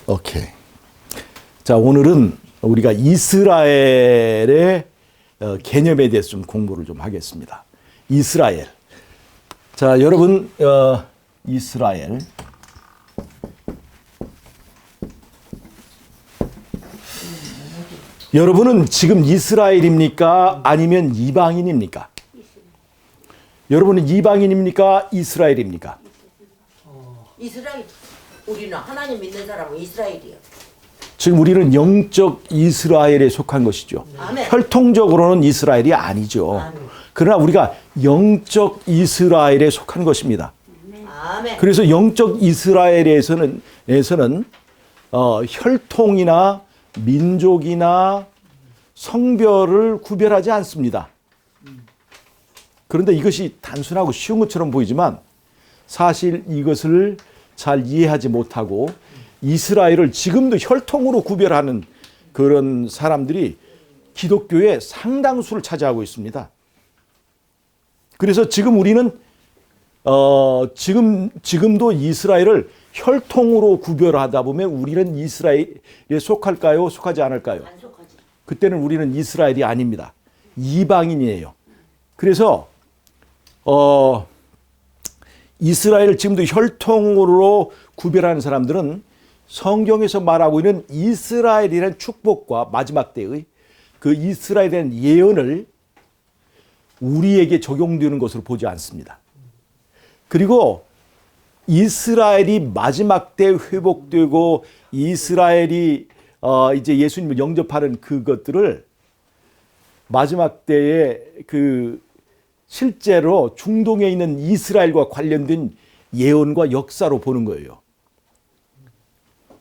오케이. 자, 오늘은 우리가 이스라엘의 개념에 대해서 좀 공부를 좀 하겠습니다. 이스라엘. 자, 여러분, 이스라엘. 여러분은 지금 이스라엘입니까? 아니면 이방인입니까? 여러분은 이방인입니까? 이스라엘입니까? 이스라엘. 우리는 하나님 믿는 사람은 이스라엘이요. 지금 우리는 영적 이스라엘에 속한 것이죠. 아멘. 혈통적으로는 이스라엘이 아니죠. 아멘. 그러나 우리가 영적 이스라엘에 속한 것입니다. 아멘. 그래서 영적 이스라엘에서는 혈통이나 민족이나 성별을 구별하지 않습니다. 그런데 이것이 단순하고 쉬운 것처럼 보이지만 사실 이것을 잘 이해하지 못하고 이스라엘을 지금도 혈통으로 구별하는 그런 사람들이 기독교의 상당수를 차지하고 있습니다. 그래서 지금 우리는 지금도 이스라엘을 혈통으로 구별하다 보면 우리는 이스라엘에 속할까요? 속하지 않을까요? 안 속하지. 그때는 우리는 이스라엘이 아닙니다. 이방인이에요. 그래서 이스라엘을 지금도 혈통으로 구별하는 사람들은 성경에서 말하고 있는 이스라엘이라는 축복과 마지막 때의 그 이스라엘이라는 예언을 우리에게 적용되는 것으로 보지 않습니다. 그리고 이스라엘이 마지막 때 회복되고 이스라엘이 이제 예수님을 영접하는 그것들을 마지막 때에 그 실제로 중동에 있는 이스라엘과 관련된 예언과 역사로 보는 거예요.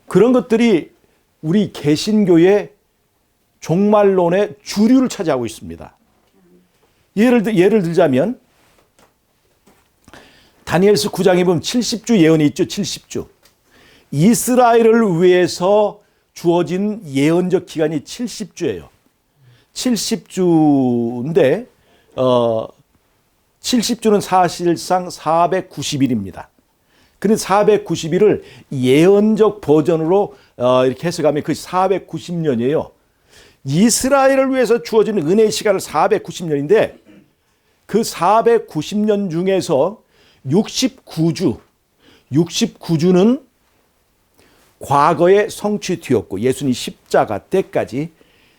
그런 것들이 우리 개신교의 종말론의 주류를 차지하고 있습니다. 예를 들자면 다니엘서 9장에 보면 70주 예언이 있죠. 70주. 이스라엘을 위해서 주어진 예언적 기간이 70주예요. 70주인데 70주는 사실상 490일입니다. 그런데 490일을 예언적 버전으로 이렇게 해석하면 그 490년이에요. 이스라엘을 위해서 주어진 은혜의 시간은 490년인데 그 490년 중에서 69주는 과거에 성취되었고 예수님 십자가 때까지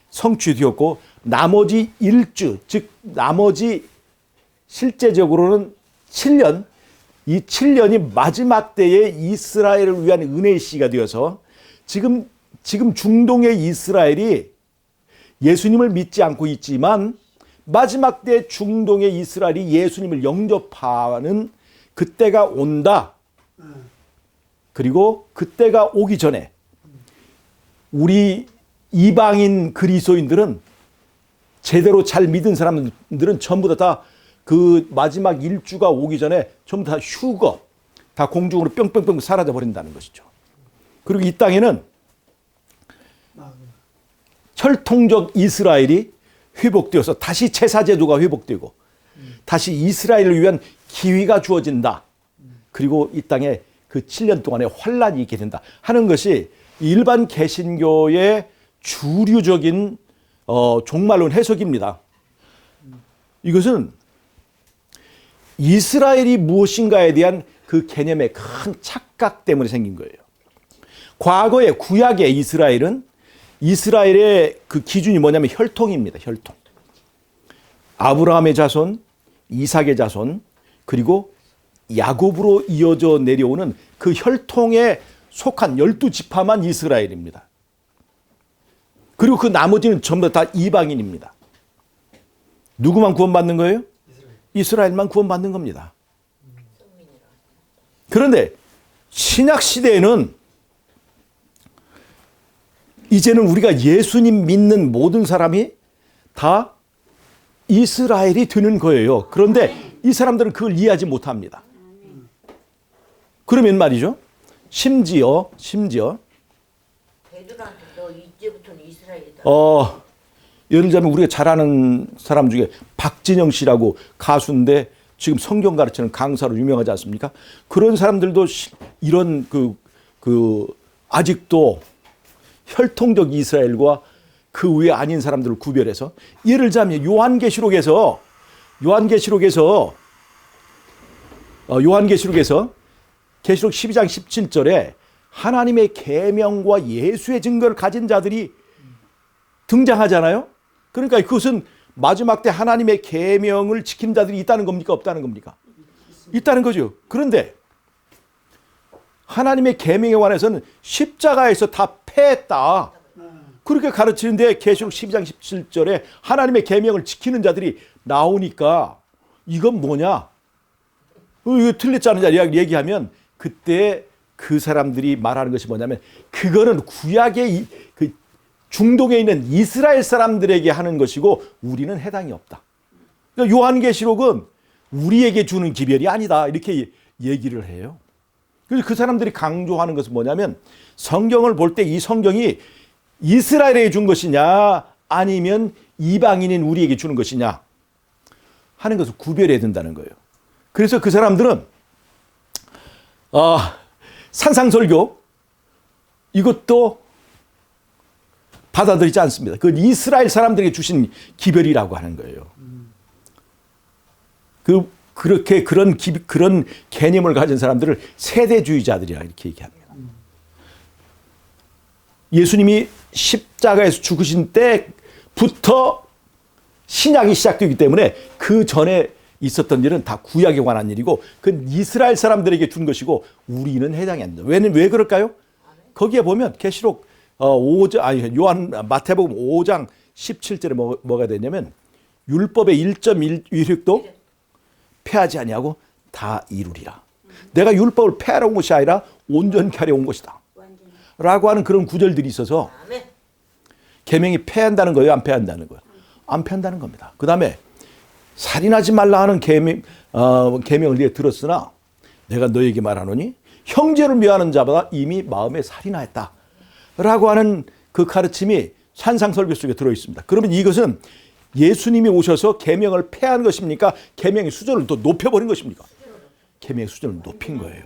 성취되었고 나머지 1주, 즉 나머지 실제적으로는 7년, 이 7년이 마지막 때에 이스라엘을 위한 은혜의 시가 되어서 지금 중동의 이스라엘이 예수님을 믿지 않고 있지만 마지막 때 중동의 이스라엘이 예수님을 영접하는 그때가 온다. 그리고 그때가 오기 전에 우리 이방인 그리스도인들은 제대로 잘 믿은 사람들은 전부 다 그 마지막 일주가 오기 전에 전부 다 휴거, 다 공중으로 뿅뿅뿅 사라져 버린다는 것이죠. 그리고 이 땅에는 혈통적 이스라엘이 회복되어서 다시 제사제도가 회복되고 다시 이스라엘을 위한 기회가 주어진다. 그리고 이 땅에 그 7년 동안의 환란이 있게 된다 하는 것이 일반 개신교의 주류적인 종말론 해석입니다. 이것은 이스라엘이 무엇인가에 대한 그 개념의 큰 착각 때문에 생긴 거예요. 과거의 구약의 이스라엘의 그 기준이 뭐냐면 혈통입니다. 혈통. 아브라함의 자손, 이삭의 자손, 그리고 야곱으로 이어져 내려오는 그 혈통에 속한 12지파만 이스라엘입니다. 그리고 그 나머지는 전부 다 이방인입니다. 누구만 구원받는 거예요? 이스라엘만 구원받는 겁니다. 그런데 신약 시대에는 이제는 우리가 예수님 믿는 모든 사람이 다 이스라엘이 되는 거예요. 그런데 이 사람들은 그걸 이해하지 못합니다. 그러면 말이죠. 심지어 베드로한테 너 이제부터는 이스라엘이다. 예를 들자면 우리가 잘 아는 사람 중에 박진영 씨라고 가수인데 지금 성경 가르치는 강사로 유명하지 않습니까? 그런 사람들도 이런 아직도 혈통적 이스라엘과 그 외 아닌 사람들을 구별해서, 예를 들자면 요한계시록에서 계시록 12장 17절에 하나님의 계명과 예수의 증거를 가진 자들이 등장하잖아요. 그러니까 그것은 마지막 때 하나님의 계명을 지킨 자들이 있다는 겁니까? 없다는 겁니까? 있다는 거죠. 그런데 하나님의 계명에 관해서는 십자가에서 다 패했다, 그렇게 가르치는데 계시록 12장 17절에 하나님의 계명을 지키는 자들이 나오니까 이건 뭐냐? 이거 틀렸지 않느냐 얘기하면, 그때 그 사람들이 말하는 것이 뭐냐면, 그거는 구약의 그 중동에 있는 이스라엘 사람들에게 하는 것이고 우리는 해당이 없다. 그러니까 요한계시록은 우리에게 주는 기별이 아니다, 이렇게 얘기를 해요. 그래서 그 사람들이 강조하는 것은 뭐냐면, 성경을 볼 때 이 성경이 이스라엘에게 준 것이냐 아니면 이방인인 우리에게 주는 것이냐 하는 것을 구별해야 된다는 거예요. 그래서 그 사람들은 산상설교 이것도 받아들이지 않습니다. 그건 이스라엘 사람들에게 주신 기별이라고 하는 거예요. 그렇게 그런 개념을 가진 사람들을 세대주의자들이라 이렇게 얘기합니다. 예수님이 십자가에서 죽으신 때부터 신약이 시작되기 때문에 그 전에 있었던 일은 다 구약에 관한 일이고, 그건 이스라엘 사람들에게 준 것이고 우리는 해당이 안 된다. 왜 그럴까요? 거기에 보면 계시록 마태복음 5장 17절에 뭐가 되냐면, 율법의 1.1획도 폐하지 아니하고 다 이루리라. 내가 율법을 폐하러 온 것이 아니라 온전케 하려 온 것이다 라고 하는 그런 구절들이 있어서, 계명이 폐한다는 거예요, 안 폐한다는 거예요? 안 폐한다는 겁니다. 그 다음에 살인하지 말라 하는 계명을 네가 들었으나 내가 너에게 말하노니 형제를 미워하는 자보다 이미 마음에 살인하였다 라고 하는 그 가르침이 산상설교 속에 들어있습니다. 그러면 이것은 예수님이 오셔서 계명을 폐한 것입니까? 계명의 수준을 더 높여버린 것입니까? 계명의 수준을 높인 거예요.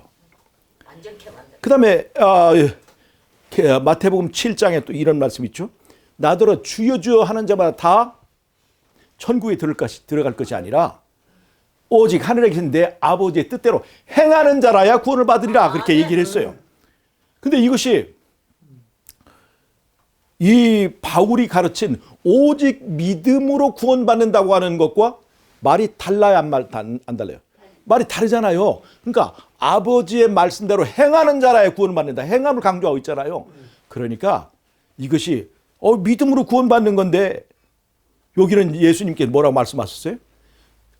그 다음에 마태복음 7장에 또 이런 말씀이 있죠. 나더러 주여 주여 하는 자마다 다 천국에 들어갈 것이 아니라 오직 하늘에 계신 내 아버지의 뜻대로 행하는 자라야 구원을 받으리라, 그렇게 얘기를 했어요. 근데 이것이 이 바울이 가르친 오직 믿음으로 구원받는다고 하는 것과 말이 달라요, 안 달라요? 말이 다르잖아요. 그러니까 아버지의 말씀대로 행하는 자라야 구원을 받는다, 행함을 강조하고 있잖아요. 그러니까 이것이 믿음으로 구원받는 건데, 여기는 예수님께 뭐라고 말씀하셨어요?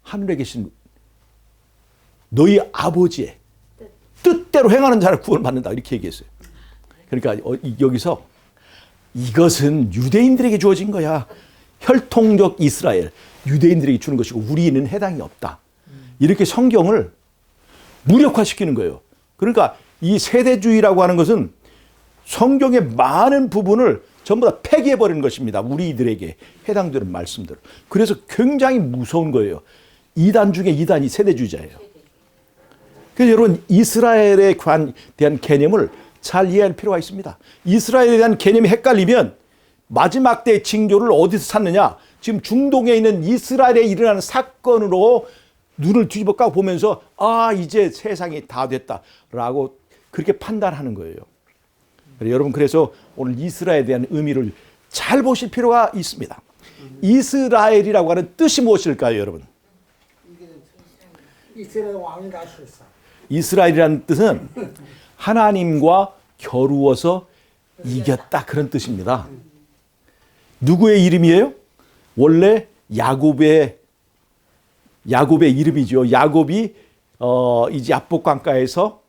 하늘에 계신 너희 아버지의 뜻대로 행하는 자를 구원을 받는다, 이렇게 얘기했어요. 그러니까 여기서 이것은 유대인들에게 주어진 거야. 혈통적 이스라엘, 유대인들에게 주는 것이고 우리는 해당이 없다, 이렇게 성경을 무력화시키는 거예요. 그러니까 이 세대주의라고 하는 것은 성경의 많은 부분을 전부 다 폐기해버리는 것입니다, 우리들에게 해당되는 말씀들. 그래서 굉장히 무서운 거예요. 이단 중에 이단이 세대주의자예요. 그래서 여러분, 이스라엘에 대한 개념을 잘 이해할 필요가 있습니다. 이스라엘에 대한 개념이 헷갈리면 마지막 때의 징조를 어디서 찾느냐? 지금 중동에 있는 이스라엘에 일어나는 사건으로 눈을 뒤집어 까고 보면서 이제 세상이 다 됐다라고 그렇게 판단하는 거예요. 여러분, 그래서 오늘 이스라엘에 대한 의미를 잘 보실 필요가 있습니다. 이스라엘이라고 하는 뜻이 무엇일까요, 여러분? 이스라엘 왕이라 하셨어. 이스라엘이라는 뜻은 하나님과 겨루어서 이겼다, 그런 뜻입니다. 누구의 이름이에요? 원래 야곱의 이름이죠. 야곱이 이제 야복강가에서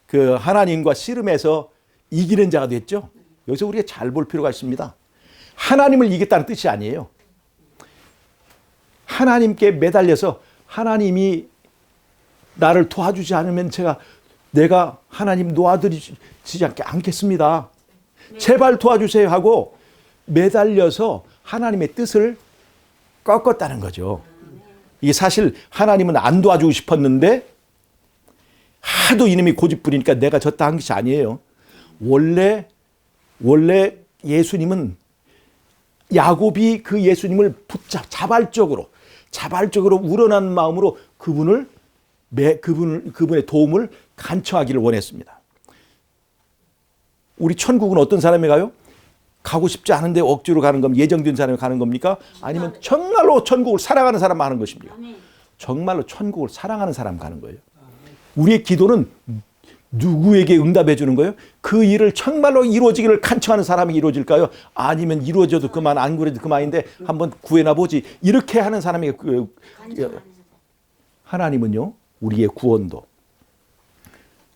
그 하나님과 씨름해서 이기는 자가 됐죠. 여기서 우리가 잘 볼 필요가 있습니다. 하나님을 이겼다는 뜻이 아니에요. 하나님께 매달려서 하나님이 나를 도와주지 않으면 내가 하나님 놓아드리지 않겠습니다. 제발 도와주세요 하고 매달려서 하나님의 뜻을 꺾었다는 거죠. 이게 사실 하나님은 안 도와주고 싶었는데 하도 이놈이 고집부리니까 내가 졌다 한 것이 아니에요. 원래 예수님은 야곱이 그 예수님을 자발적으로 우러난 마음으로 그분의 도움을 간청하기를 원했습니다. 우리 천국은 어떤 사람이 가요? 가고 싶지 않은데 억지로 가는 겁니까? 예정된 사람이 가는 겁니까? 아니면 정말로 천국을 사랑하는 사람 하는 것입니까? 정말로 천국을 사랑하는 사람 가는 거예요. 우리의 기도는 누구에게 응답해 주는 거예요? 그 일을 정말로 이루어지기를 간청하는 사람이 이루어질까요? 아니면 이루어져도 그만, 안 그래도 그만인데 한번 구해나 보지, 이렇게 하는 사람이 하나님은요, 우리의 구원도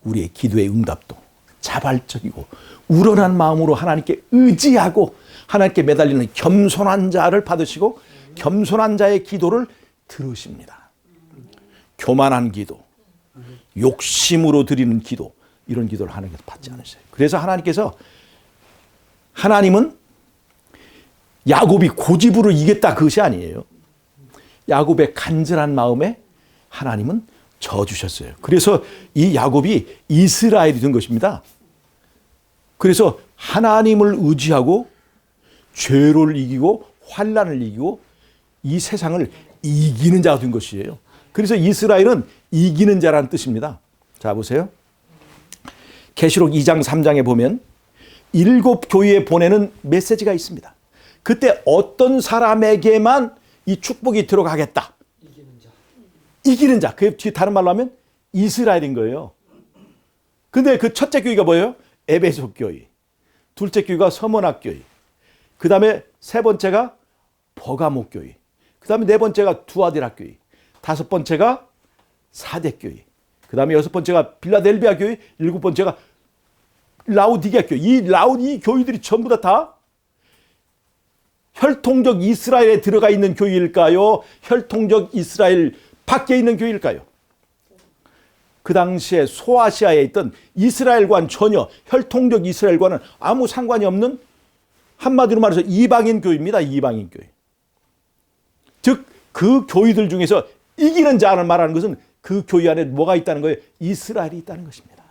우리의 기도의 응답도 자발적이고 우러난 마음으로 하나님께 의지하고 하나님께 매달리는 겸손한 자를 받으시고 겸손한 자의 기도를 들으십니다. 교만한 기도, 욕심으로 드리는 기도, 이런 기도를 하나님께서 받지 않으세요. 그래서 하나님은 야곱이 고집으로 이겼다, 그것이 아니에요. 야곱의 간절한 마음에 하나님은 져주셨어요. 그래서 이 야곱이 이스라엘이 된 것입니다. 그래서 하나님을 의지하고 죄를 이기고 환난을 이기고 이 세상을 이기는 자가 된 것이에요. 그래서 이스라엘은 이기는 자라는 뜻입니다. 자, 보세요. 계시록 2장 3장에 보면 7 교회에 보내는 메시지가 있습니다. 그때 어떤 사람에게만 이 축복이 들어가겠다. 이기는 자. 그 뒤에 다른 말로 하면 이스라엘인 거예요. 근데 그 첫째 교회가 뭐예요? 에베소 교회. 둘째 교회가 서머나 교회. 그 다음에 세 번째가 버가모 교회. 그 다음에 네 번째가 두아디라 교회. 다섯 번째가 사대 교회. 그 다음에 여섯 번째가 빌라델비아 교회. 일곱 번째가 라우디게아 교회. 이 교회들이 전부 다 혈통적 이스라엘에 들어가 있는 교회일까요? 혈통적 이스라엘 밖에 있는 교회일까요? 그 당시에 소아시아에 있던 이스라엘과는 전혀 혈통적 이스라엘과는 아무 상관이 없는, 한마디로 말해서 이방인 교회입니다. 이방인 교회. 즉 그 교회들 중에서 이기는 자를 말하는 것은 그 교회 안에 뭐가 있다는 거예요? 이스라엘이 있다는 것입니다.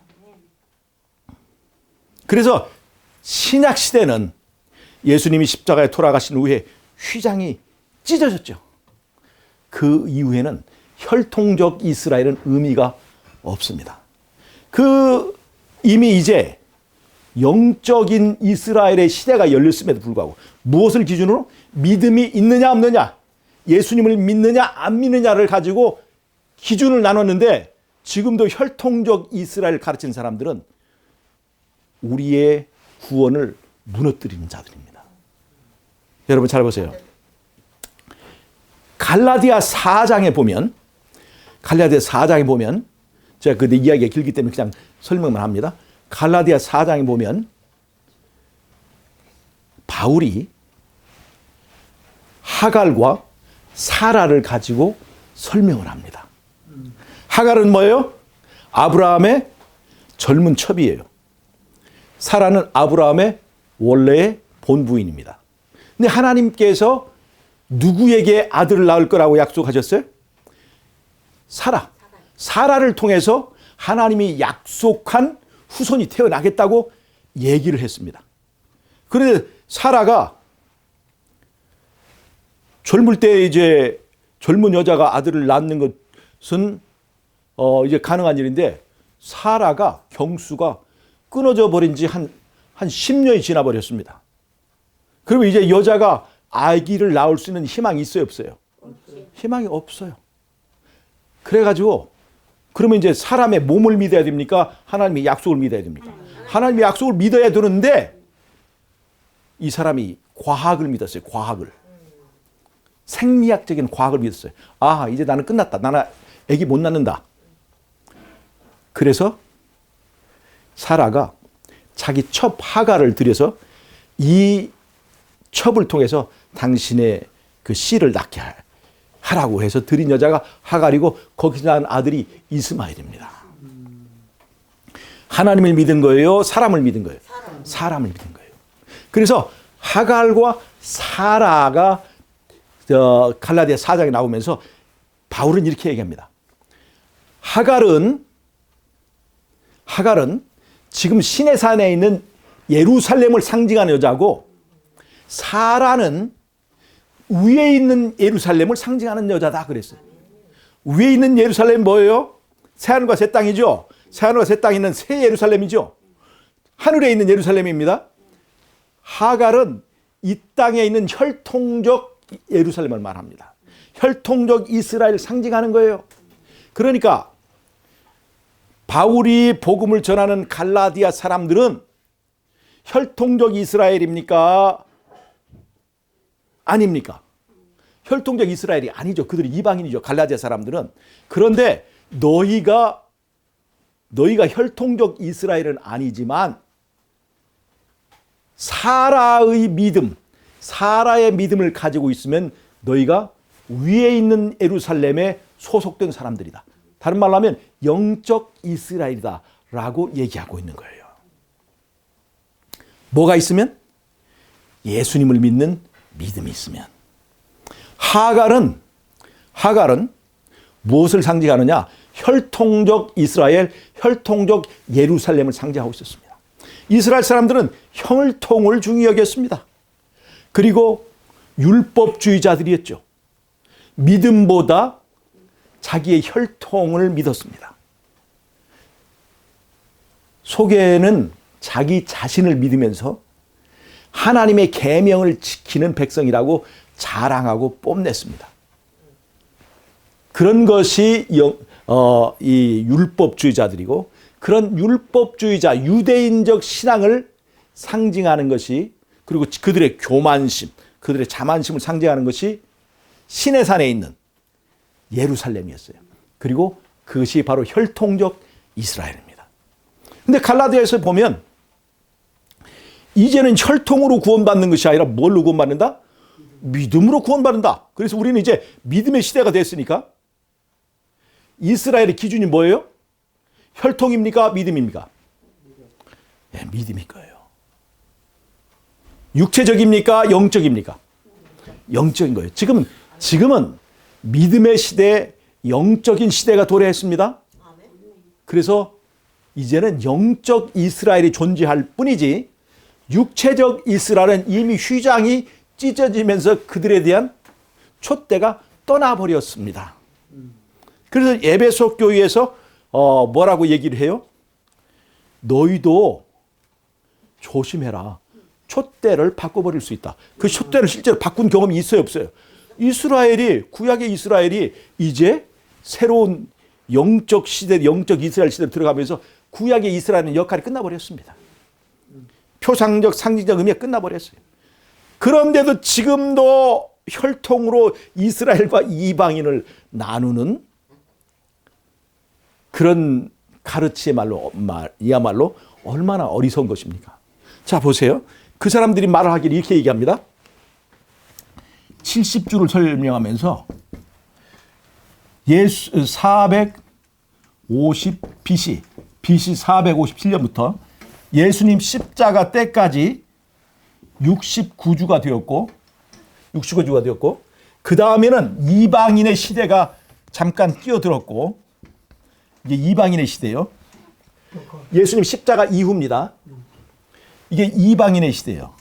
그래서 신약 시대는 예수님이 십자가에 돌아가신 후에 휘장이 찢어졌죠. 그 이후에는 혈통적 이스라엘은 의미가 없습니다. 이미 이제 영적인 이스라엘의 시대가 열렸음에도 불구하고 무엇을 기준으로? 믿음이 있느냐 없느냐, 예수님을 믿느냐 안 믿느냐를 가지고 기준을 나눴는데, 지금도 혈통적 이스라엘을 가르치는 사람들은 우리의 구원을 무너뜨리는 자들입니다. 여러분 잘 보세요. 갈라디아 4장에 보면 제가 그 이야기가 길기 때문에 그냥 설명만 합니다. 갈라디아 4장에 보면 바울이 하갈과 사라를 가지고 설명을 합니다. 하갈은 뭐예요? 아브라함의 젊은 첩이에요. 사라는 아브라함의 원래의 본부인입니다. 근데 하나님께서 누구에게 아들을 낳을 거라고 약속하셨어요? 사라를 통해서 하나님이 약속한 후손이 태어나겠다고 얘기를 했습니다. 그런데 사라가 젊을 때 이제 젊은 여자가 아들을 낳는 것은 이제 가능한 일인데, 사라가 경수가 끊어져 버린 지 한 10년이 지나 버렸습니다. 그러면 이제 여자가 아기를 낳을 수 있는 희망이 있어요, 없어요? 희망이 없어요. 그래가지고 그러면 이제 사람의 몸을 믿어야 됩니까? 하나님의 약속을 믿어야 됩니까? 하나님의 약속을 믿어야 되는데, 이 사람이 과학을 믿었어요. 과학을. 생리학적인 과학을 믿었어요. 아, 이제 나는 끝났다. 나는 아기 못 낳는다. 그래서 사라가 자기 첩 하갈을 들여서 이 첩을 통해서 당신의 그 씨를 낳게 하라고 해서 들인 여자가 하갈이고, 거기서 낳은 아들이 이스마엘입니다. 하나님을 믿은 거예요? 사람을 믿은 거예요? 사람을 믿은 거예요. 그래서 하갈과 사라가 갈라디아 4장에 나오면서 바울은 이렇게 얘기합니다. 하갈은 지금 시내산에 있는 예루살렘을 상징하는 여자고, 사라는 위에 있는 예루살렘을 상징하는 여자다 그랬어요. 위에 있는 예루살렘 뭐예요? 새하늘과 새 땅이죠. 새하늘과 새 땅에 있는 새 예루살렘이죠. 하늘에 있는 예루살렘입니다. 하갈은 이 땅에 있는 혈통적 예루살렘을 말합니다. 혈통적 이스라엘을 상징하는 거예요. 그러니까 바울이 복음을 전하는 갈라디아 사람들은 혈통적 이스라엘입니까? 아닙니까? 혈통적 이스라엘이 아니죠. 그들이 이방인이죠. 갈라디아 사람들은. 그런데 너희가 혈통적 이스라엘은 아니지만 사라의 믿음, 사라의 믿음을 가지고 있으면 너희가 위에 있는 예루살렘에 소속된 사람들이다. 다른 말로 하면 영적 이스라엘이다 라고 얘기하고 있는 거예요. 뭐가 있으면? 예수님을 믿는 믿음이 있으면. 하갈은 무엇을 상징하느냐? 혈통적 이스라엘, 혈통적 예루살렘을 상징하고 있었습니다. 이스라엘 사람들은 혈통을 중히 여겼습니다. 그리고 율법주의자들이었죠. 믿음보다 자기의 혈통을 믿었습니다. 속에는 자기 자신을 믿으면서 하나님의 계명을 지키는 백성이라고 자랑하고 뽐냈습니다. 그런 것이 이 율법주의자들이고, 그런 율법주의자 유대인적 신앙을 상징하는 것이, 그리고 그들의 교만심, 그들의 자만심을 상징하는 것이 시내산에 있는 예루살렘이었어요. 그리고 그것이 바로 혈통적 이스라엘입니다. 근데 갈라디아에서 보면 이제는 혈통으로 구원받는 것이 아니라 뭘로 구원받는다? 믿음으로 구원받는다. 그래서 우리는 이제 믿음의 시대가 됐으니까 이스라엘의 기준이 뭐예요? 혈통입니까? 믿음입니까? 네, 믿음일 거예요. 육체적입니까? 영적입니까? 영적인 거예요. 지금은 믿음의 시대, 영적인 시대가 도래했습니다. 그래서 이제는 영적 이스라엘이 존재할 뿐이지 육체적 이스라엘은 이미 휘장이 찢어지면서 그들에 대한 촛대가 떠나버렸습니다. 그래서 에베소 교회에서 뭐라고 얘기를 해요? 너희도 조심해라. 촛대를 바꿔버릴 수 있다. 그 촛대를 실제로 바꾼 경험이 있어요, 없어요? 구약의 이스라엘이 이제 새로운 영적 시대, 영적 이스라엘 시대로 들어가면서 구약의 이스라엘의 역할이 끝나버렸습니다. 표상적, 상징적 의미가 끝나버렸어요. 그런데도 지금도 혈통으로 이스라엘과 이방인을 나누는 그런 이야말로 얼마나 어리석은 것입니까? 자, 보세요. 그 사람들이 말을 하기를 이렇게 얘기합니다. 70주를 설명하면서 450 BC 457년부터 예수님 십자가 때까지 69주가 되었고 그 다음에는 이방인의 시대가 잠깐 끼어들었고, 이게 이방인의 시대예요. 예수님 십자가 이후입니다. 이게 이방인의 시대예요.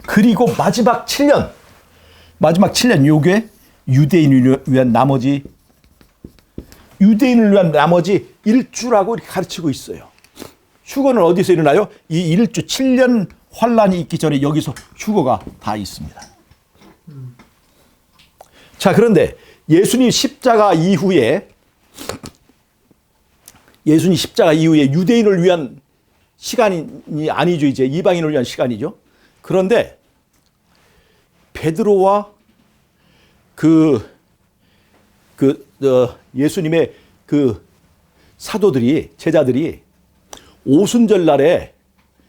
그리고 마지막 7년 요게 유대인을 위한 나머지 일주라고 이렇게 가르치고 있어요. 휴거는 어디서 일어나요? 이 일주 7년 환란이 있기 전에 여기서 휴거가 다 있습니다. 자, 그런데 예수님 십자가 이후에 유대인을 위한 시간이 아니죠. 이제 이방인을 위한 시간이죠. 그런데 베드로와 예수님의 제자들이 오순절 날에,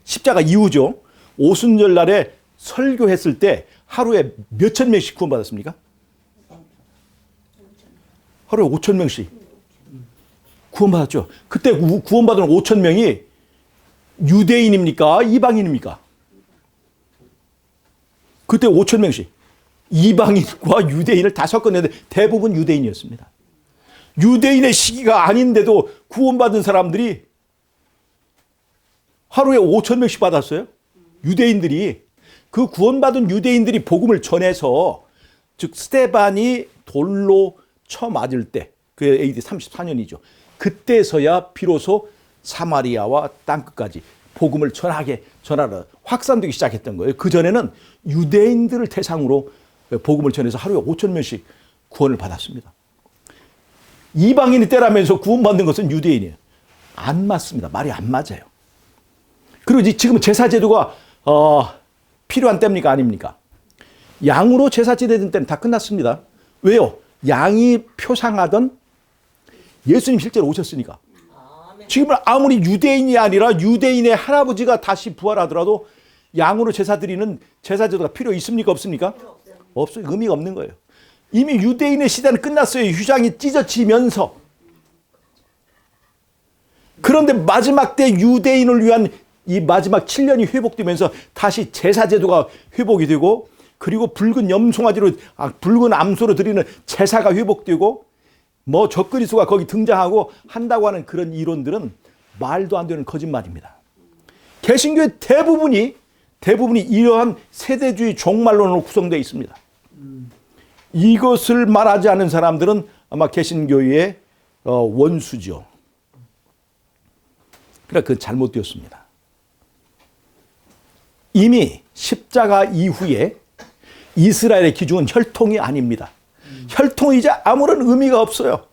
십자가 이후죠. 오순절 날에 설교했을 때 하루에 몇천 명씩 구원받았습니까? 하루에 5천 명씩 구원받았죠. 그때 구원받은 5천 명이 유대인입니까? 이방인입니까? 그때 5천 명씩. 이방인과 유대인을 다 섞었는데 대부분 유대인이었습니다. 유대인의 시기가 아닌데도 구원받은 사람들이 하루에 5천 명씩 받았어요. 유대인들이. 그 구원받은 유대인들이 복음을 전해서, 즉 스데반이 돌로 쳐맞을 때, 그 AD 34년이죠. 그때서야 비로소 사마리아와 땅끝까지 복음을 전하러 확산되기 시작했던 거예요. 그전에는 유대인들을 대상으로 복음을 전해서 하루에 5천 명씩 구원을 받았습니다. 이방인이 때라면서 구원받는 것은 유대인이에요. 안 맞습니다. 말이 안 맞아요. 그리고 지금 제사제도가 필요한 때입니까? 아닙니까? 양으로 제사 지내던 때는 다 끝났습니다. 왜요? 양이 표상하던 예수님 실제로 오셨으니까. 지금은 아무리 유대인이 아니라 유대인의 할아버지가 다시 부활하더라도 양으로 제사 드리는 제사제도가 필요 있습니까? 없습니까? 없어요. 의미가 없는 거예요. 이미 유대인의 시대는 끝났어요. 휴장이 찢어지면서. 그런데 마지막 때 유대인을 위한 이 마지막 7년이 회복되면서 다시 제사제도가 회복이 되고, 그리고 붉은 붉은 암소로 드리는 제사가 회복되고, 뭐 적그리스도가 거기 등장하고 한다고 하는 그런 이론들은 말도 안 되는 거짓말입니다. 개신교의 대부분이 이러한 세대주의 종말론으로 구성되어 있습니다. 이것을 말하지 않는 사람들은 아마 개신교의 원수죠. 그러나 그건 잘못되었습니다. 이미 십자가 이후에 이스라엘의 기준은 혈통이 아닙니다. 혈통이 이제 아무런 의미가 없어요.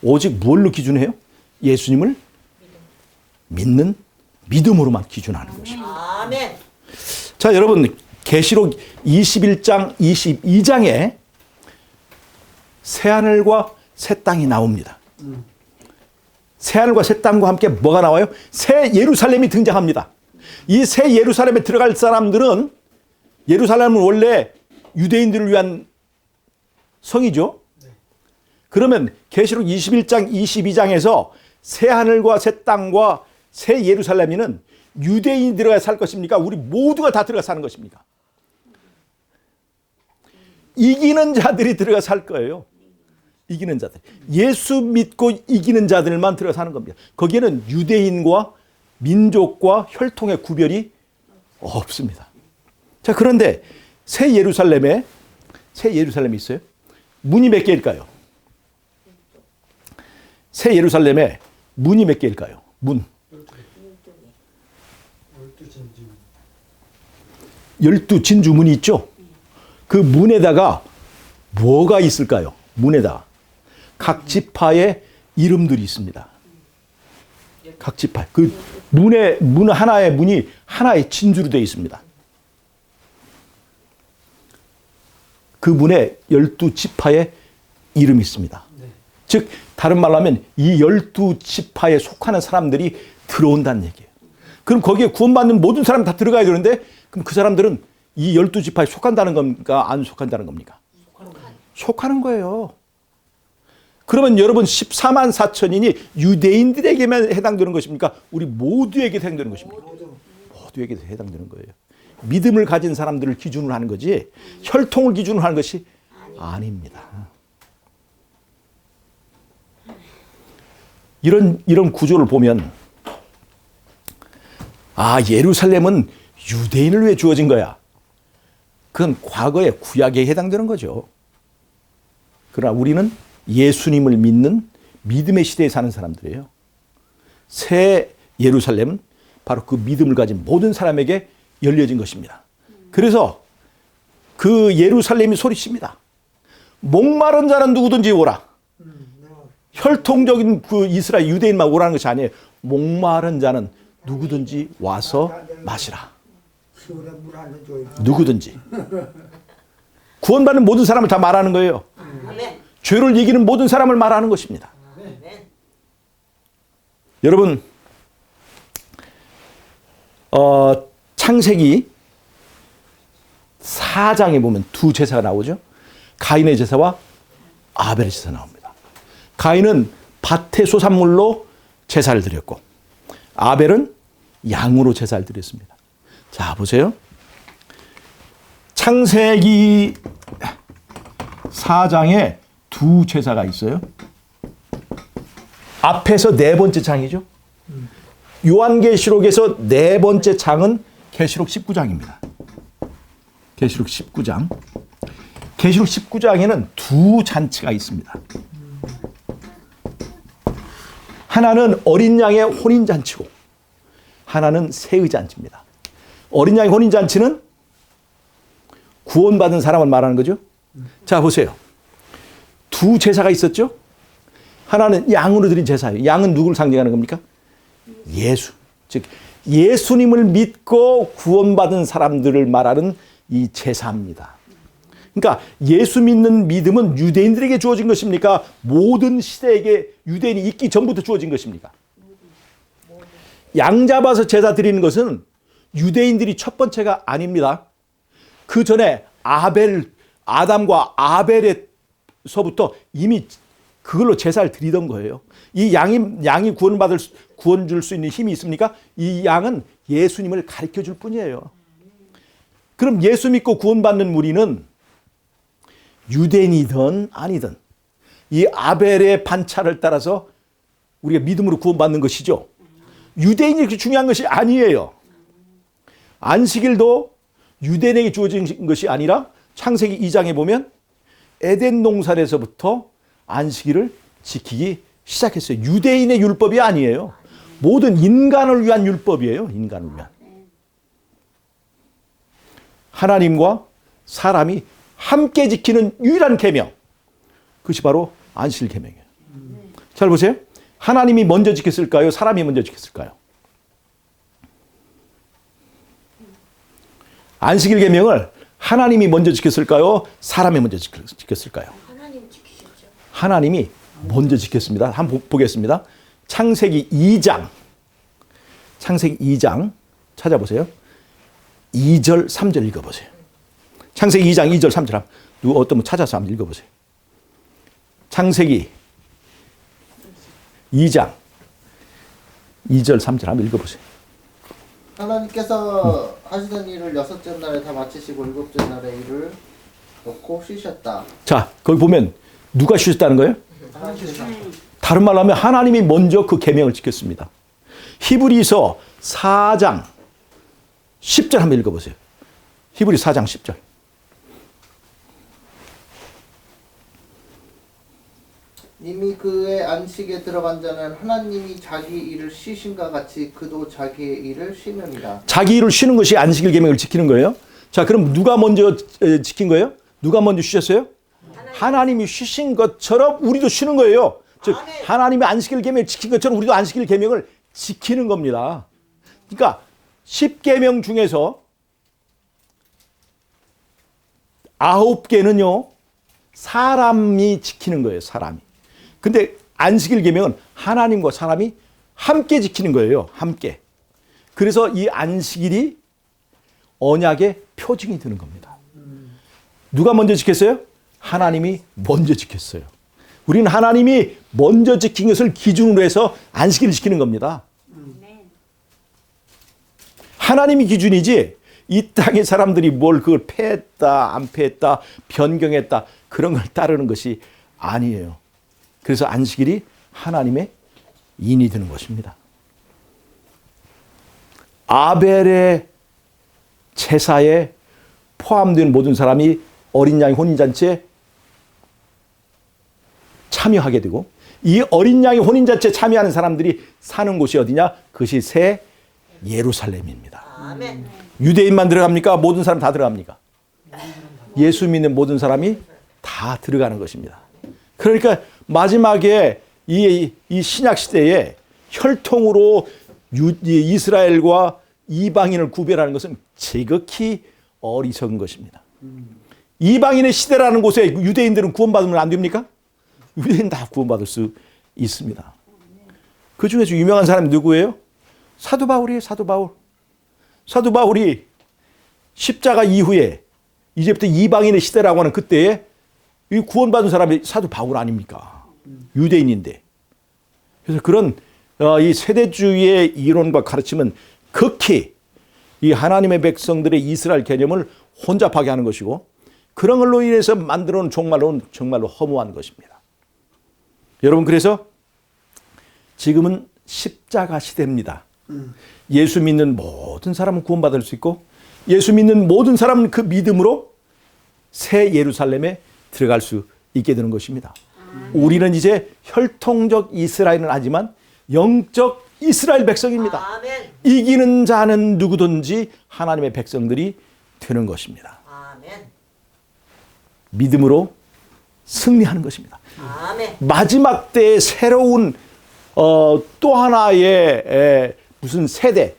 오직 뭘로 기준해요? 예수님을 믿는 믿음으로만 기준하는 것입니다. 아멘. 자, 여러분, 계시록 21장, 22장에 새하늘과 새 땅이 나옵니다. 새하늘과 새 땅과 함께 뭐가 나와요? 새 예루살렘이 등장합니다. 이 새 예루살렘에 들어갈 사람들은, 예루살렘은 원래 유대인들을 위한 성이죠. 그러면 계시록 21장, 22장에서 새 하늘과 새 땅과 새 예루살렘에는 유대인이 들어가 살 것입니까? 우리 모두가 다 들어가 사는 것입니까? 이기는 자들이 들어가 살 거예요. 이기는 자들. 예수 믿고 이기는 자들만 들어가 사는 겁니다. 거기에는 유대인과 민족과 혈통의 구별이 없습니다. 자, 그런데 새 예루살렘이 있어요. 문이 몇 개일까요? 새 예루살렘에 문이 몇 개일까요? 문. 12진주 문이 있죠? 그 문에다가 뭐가 있을까요? 문에다 각 지파의 이름들이 있습니다. 각 지파. 그 문 하나의 문이 하나의 진주로 되어 있습니다. 그 문에 12지파의 이름이 있습니다. 즉 다른 말로 하면 이 12지파에 속하는 사람들이 들어온다는 얘기예요. 그럼 거기에 구원받는 모든 사람이 다 들어가야 되는데, 그럼 그 사람들은 이 12지파에 속한다는 겁니까? 안 속한다는 겁니까? 속하는 거예요. 그러면 여러분 14만 4천인이 유대인들에게만 해당되는 것입니까? 우리 모두에게 해당되는 것입니까? 모두에게 해당되는 거예요. 믿음을 가진 사람들을 기준으로 하는 거지 혈통을 기준으로 하는 것이 아닙니다. 이런 구조를 보면, 아, 예루살렘은 유대인을 위해 주어진 거야. 그건 과거의 구약에 해당되는 거죠. 그러나 우리는 예수님을 믿는 믿음의 시대에 사는 사람들이에요. 새 예루살렘은 바로 그 믿음을 가진 모든 사람에게 열려진 것입니다. 그래서 그 예루살렘이 소리칩니다. 목마른 자는 누구든지 오라. 혈통적인 그 이스라엘 유대인만 오라는 것이 아니에요. 목마른 자는 누구든지 와서 마시라. 누구든지. 구원받는 모든 사람을 다 말하는 거예요. 죄를 이기는 모든 사람을 말하는 것입니다. 여러분, 창세기 4장에 보면 두 제사가 나오죠. 가인의 제사와 아벨의 제사 나옵니다. 가인은 밭의 소산물로 제사를 드렸고, 아벨은 양으로 제사를 드렸습니다. 자, 보세요. 창세기 4장에 두 제사가 있어요. 앞에서 네 번째 장이죠. 요한계시록에서 네 번째 장은 계시록 19장입니다. 계시록 19장. 계시록 19장에는 두 잔치가 있습니다. 하나는 어린 양의 혼인잔치고 하나는 새의 잔치입니다. 어린 양의 혼인잔치는 구원받은 사람을 말하는 거죠. 자, 보세요. 두 제사가 있었죠. 하나는 양으로 드린 제사예요. 양은 누구를 상징하는 겁니까? 예수. 즉 예수님을 믿고 구원받은 사람들을 말하는 이 제사입니다. 그러니까 예수 믿는 믿음은 유대인들에게 주어진 것입니까? 모든 시대에게 유대인이 있기 전부터 주어진 것입니까? 양 잡아서 제사 드리는 것은 유대인들이 첫 번째가 아닙니다. 그 전에 아담과 아벨에서부터 이미 그걸로 제사를 드리던 거예요. 이 양이 구원 줄 수 있는 힘이 있습니까? 이 양은 예수님을 가르쳐 줄 뿐이에요. 그럼 예수 믿고 구원받는 우리는 유대인이든 아니든 이 아벨의 반차를 따라서 우리가 믿음으로 구원받는 것이죠. 유대인이 그렇게 중요한 것이 아니에요. 안식일도 유대인에게 주어진 것이 아니라 창세기 2장에 보면 에덴 동산에서부터 안식일을 지키기 시작했어요. 유대인의 율법이 아니에요. 모든 인간을 위한 율법이에요. 인간을 위한. 하나님과 사람이 함께 지키는 유일한 계명. 그것이 바로 안식일 계명이에요. 잘 보세요. 하나님이 먼저 지켰을까요? 사람이 먼저 지켰을까요? 안식일 계명을 하나님이 먼저 지켰을까요? 사람이 먼저 지켰을까요? 하나님 지키셨죠. 하나님이 먼저 지켰습니다. 한번 보겠습니다. 창세기 2장. 창세기 2장 찾아보세요. 2절, 3절 읽어보세요. 창세기 2장 2절, 3절 누구 어떤 분 찾아서 한번 읽어보세요. 창세기 2장 2절, 3절 한번 읽어보세요. 하나님께서 하시던 일을 6째 날에 다 마치시고 7째 날에 일을 놓고 쉬셨다. 자, 거기 보면 누가 쉬셨다는 거예요? 하나님께서. 다른 말로 하면 하나님이 먼저 그 계명을 지켰습니다. 히브리서 4장 10절 한번 읽어보세요. 히브리 4장 10절. 이미 그의 안식에 들어간 자는 하나님이 자기 일을 쉬신과 같이 그도 자기의 일을 쉬느니라. 자기 일을 쉬는 것이 안식일 계명을 지키는 거예요. 자, 그럼 누가 먼저 지킨 거예요? 누가 먼저 쉬셨어요? 하나님이 쉬신 것처럼 우리도 쉬는 거예요. 즉 하나님이 안식일 계명을 지킨 것처럼 우리도 안식일 계명을 지키는 겁니다. 그러니까 10계명 중에서 9개는요. 사람이 지키는 거예요. 사람이. 근데 안식일 계명은 하나님과 사람이 함께 지키는 거예요. 함께. 그래서 이 안식일이 언약의 표징이 되는 겁니다. 누가 먼저 지켰어요? 하나님이 먼저 지켰어요. 우리는 하나님이 먼저 지킨 것을 기준으로 해서 안식일을 지키는 겁니다. 하나님이 기준이지 이 땅의 사람들이 뭘 그걸 패했다 안 패했다 변경했다 그런 걸 따르는 것이 아니에요. 그래서 안식일이 하나님의 인이 되는 것입니다. 아벨의 제사에 포함된 모든 사람이 어린 양의 혼인잔치에 참여하게 되고 이 어린 양의 혼인잔치에 참여하는 사람들이 사는 곳이 어디냐? 그것이 새 예루살렘입니다. 아멘. 유대인만 들어갑니까? 모든 사람 다 들어갑니까? 예수 믿는 모든 사람이 다 들어가는 것입니다. 그러니까 마지막에 이 신약 시대에 혈통으로 이스라엘과 이방인을 구별하는 것은 지극히 어리석은 것입니다. 이방인의 시대라는 곳에 유대인들은 구원받으면 안 됩니까? 유대인 다 구원받을 수 있습니다. 그 중에서 유명한 사람이 누구예요? 사도 바울이에요. 사도 바울. 사도 바울이 십자가 이후에 이제부터 이방인의 시대라고 하는 그때에 이 구원받은 사람이 사도 바울 아닙니까? 유대인인데. 그래서 그런 이 세대주의의 이론과 가르침은 극히 이 하나님의 백성들의 이스라엘 개념을 혼잡하게 하는 것이고 그런 걸로 인해서 만들어 놓은 정말로 허무한 것입니다. 여러분 그래서 지금은 십자가 시대입니다. 예수 믿는 모든 사람은 구원받을 수 있고 예수 믿는 모든 사람은 그 믿음으로 새 예루살렘에 들어갈 수 있게 되는 것입니다. 우리는 이제 혈통적 이스라엘은 아니지만 영적 이스라엘 백성입니다. 아멘. 이기는 자는 누구든지 하나님의 백성들이 되는 것입니다. 아멘. 믿음으로 승리하는 것입니다. 아멘. 마지막 때의 새로운 또 하나의 무슨 세대,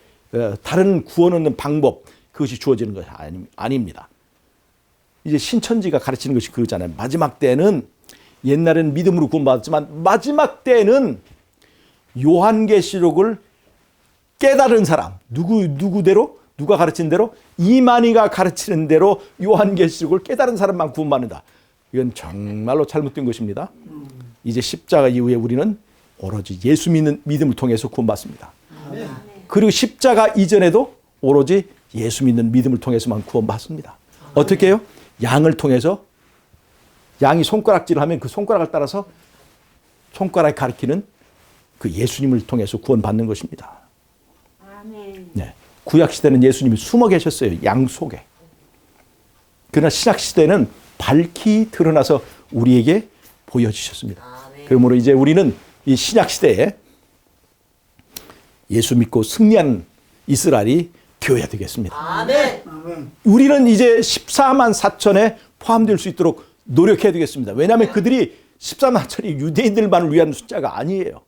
다른 구원 얻는 방법, 그것이 주어지는 것이 아닙니다. 이제 신천지가 가르치는 것이 그거잖아요. 마지막 때는 옛날에는 믿음으로 구원받았지만 마지막 때는 요한계시록을 깨달은 사람, 누구대로? 누가 가르치는 대로? 이만희가 가르치는 대로 요한계시록을 깨달은 사람만 구원받는다. 이건 정말로 잘못된 것입니다. 이제 십자가 이후에 우리는 오로지 예수 믿음을 통해서 구원받습니다. 그리고 십자가 이전에도 오로지 예수 믿는 믿음을 통해서만 구원받습니다. 어떻게 해요? 양을 통해서 양이 손가락질을 하면 그 손가락을 따라서 손가락이 가리키는 그 예수님을 통해서 구원받는 것입니다. 아멘. 네. 구약시대는 예수님이 숨어 계셨어요. 양 속에. 그러나 신약시대는 밝히 드러나서 우리에게 보여주셨습니다. 그러므로 이제 우리는 이 신약시대에 예수 믿고 승리한 이스라엘이 되어야 되겠습니다. 아멘. 우리는 이제 14만 4천에 포함될 수 있도록 노력해야 되겠습니다. 왜냐하면 그들이 14만 4천이 유대인들만을 위한 숫자가 아니에요.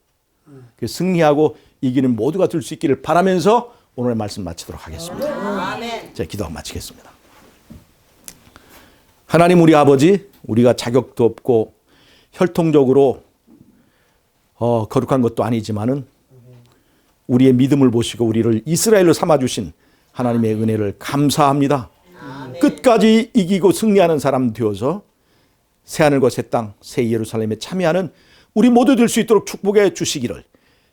승리하고 이기는 모두가 될 수 있기를 바라면서 오늘의 말씀 마치도록 하겠습니다. 아멘. 자, 기도하고 마치겠습니다. 하나님 우리 아버지, 우리가 자격도 없고 혈통적으로 거룩한 것도 아니지만은 우리의 믿음을 보시고 우리를 이스라엘로 삼아주신 하나님의 은혜를 감사합니다. 끝까지 이기고 승리하는 사람 되어서 새하늘과 새 땅, 새 예루살렘에 참여하는 우리 모두 될 수 있도록 축복해 주시기를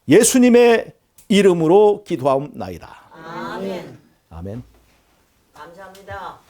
예수님의 이름으로 기도하옵나이다. 아멘. 아멘. 감사합니다.